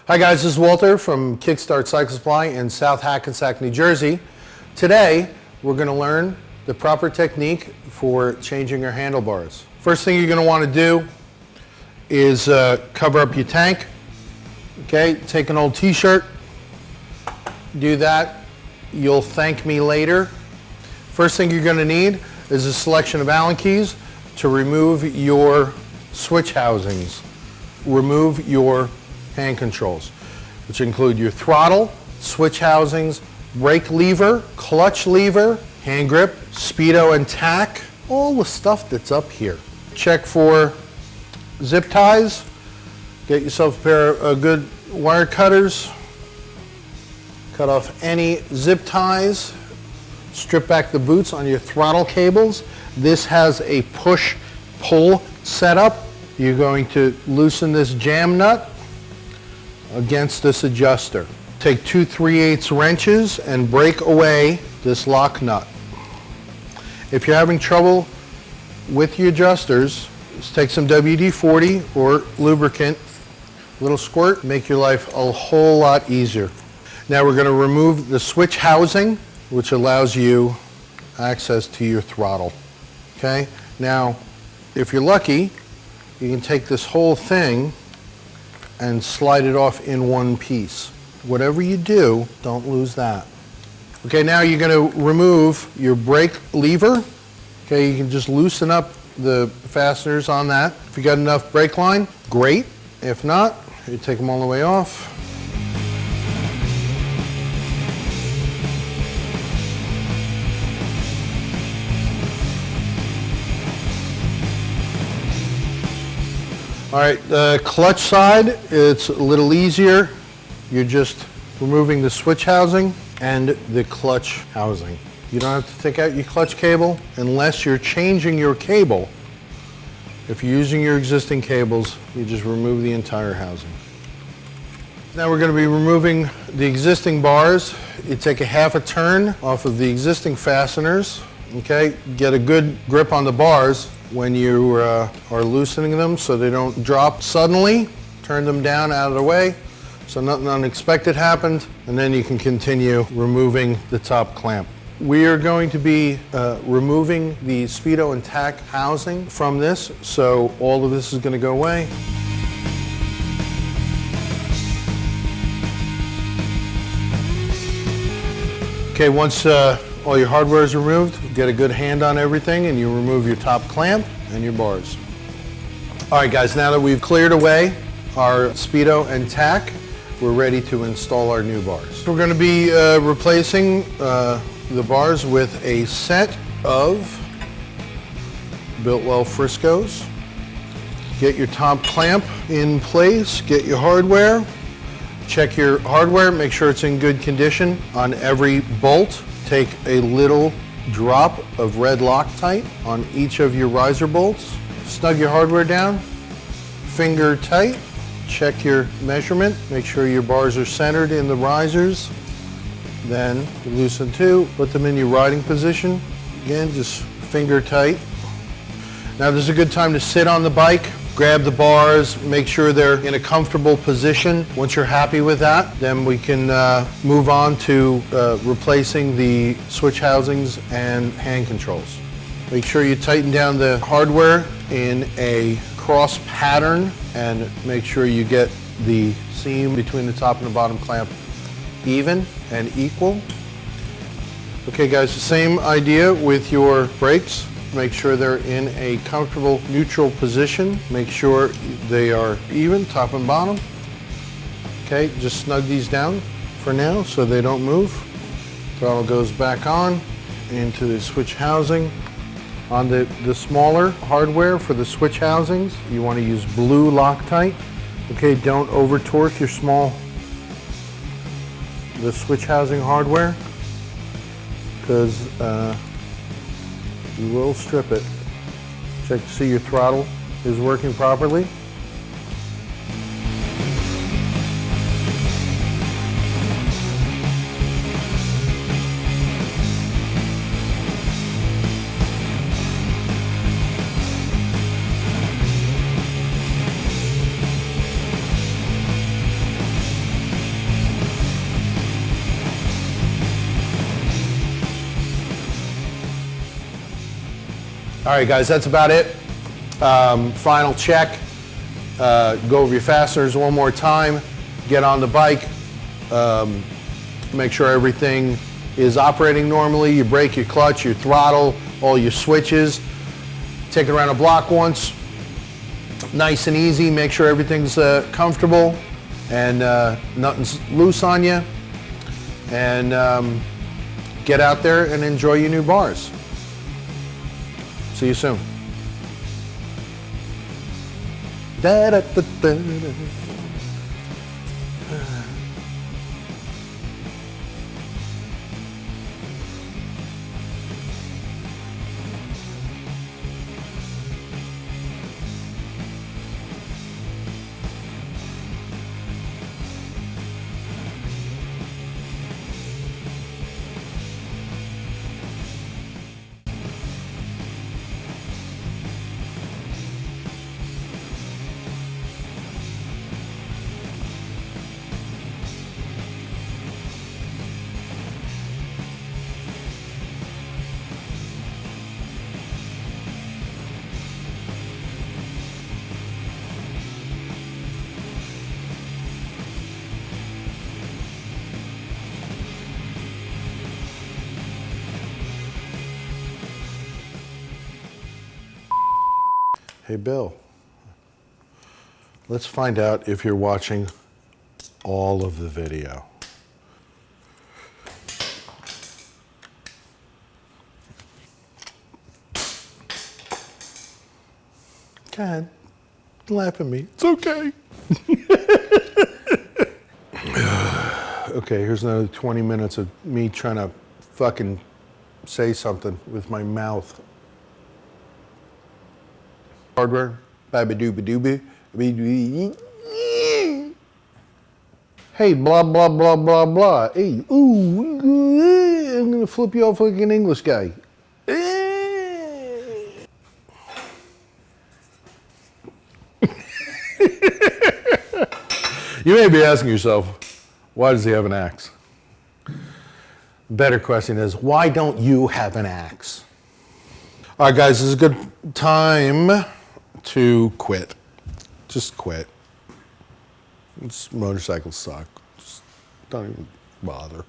Hi guys, this is Walter from Kickstart Cycle Supply in South Hackensack, New Jersey. Today, we're going to learn the proper technique for changing your handlebars. First thing you're going to want to do is cover up your tank. Okay, take an old t-shirt, do that, you'll thank me later. First thing you're going to need is a selection of Allen keys to remove your switch housings, remove your hand controls, which include your throttle, switch housings, brake lever, clutch lever, hand grip, speedo and tack, all the stuff that's up here. Check for zip ties. Get yourself a pair of good wire cutters. Cut off any zip ties. Strip back the boots on your throttle cables. This has a push-pull setup. You're going to loosen this jam nut against this adjuster. Take 2 3/8 wrenches and break away this lock nut. If you're having trouble with your adjusters, just take some WD-40 or lubricant, a little squirt, make your life a whole lot easier. Now we're going to remove the switch housing, which allows you access to your throttle. Okay? Now, if you're lucky, you can take this whole thing and slide it off in one piece. Whatever you do, don't lose that. Okay, now you're going to remove your brake lever. Okay, you can just loosen up the fasteners on that. If you got enough brake line, great. If not, you take them all the way off. All right, the clutch side, it's a little easier. You're just removing the switch housing and the clutch housing. You don't have to take out your clutch cable unless you're changing your cable. If you're using your existing cables, you just remove the entire housing. Now we're going to be removing the existing bars. You take a half a turn off of the existing fasteners. Okay, get a good grip on the bars when you are loosening them so they don't drop suddenly. Turn them down out of the way so nothing unexpected happened, and then you can continue removing the top clamp. We are going to be removing the speedo and tack housing from this, so all of this is going to go away. Okay, once all your hardware is removed, get a good hand on everything, and you remove your top clamp and your bars. All right, guys, now that we've cleared away our speedo and tack, we're ready to install our new bars. We're going to be replacing the bars with a set of Biltwell Friscoes. Get your top clamp in place, get your hardware. Check your hardware, make sure it's in good condition. On every bolt, take a little drop of red Loctite on each of your riser bolts. Snug your hardware down, finger tight. Check your measurement, make sure your bars are centered in the risers. Then loosen two, put them in your riding position. Again, just finger tight. Now this is a good time to sit on the bike. Grab the bars, make sure they're in a comfortable position. Once you're happy with that, then we can move on to replacing the switch housings and hand controls. Make sure you tighten down the hardware in a cross pattern and make sure you get the seam between the top and the bottom clamp even and equal. Okay guys, the same idea with your brakes. Make sure they're in a comfortable neutral position. Make sure they are even, top and bottom. Okay, just snug these down for now so they don't move. Throttle goes back on into the switch housing. On the smaller hardware for the switch housings, you want to use blue Loctite. Okay, don't over torque the switch housing hardware because you will strip it. Check to see your throttle is working properly. All right, guys, that's about it. Final check. Go over your fasteners one more time. Get on the bike. Make sure everything is operating normally. Your brake, your clutch, your throttle, all your switches. Take it around a block once. Nice and easy. Make sure everything's comfortable and nothing's loose on you. And get out there and enjoy your new bars. See you soon. Da, da, da, da, da. Hey, Bill, let's find out if you're watching all of the video. God, laugh at me. It's okay. Okay, here's another 20 minutes of me trying to fucking say something with my mouth. Hardware. Hey, blah, blah, blah, blah, blah. Hey, ooh, I'm gonna flip you off like an English guy. You may be asking yourself, why does he have an axe? Better question is, why don't you have an axe? All right, guys, this is a good time to quit. Just quit. Motorcycles suck. Just don't even bother.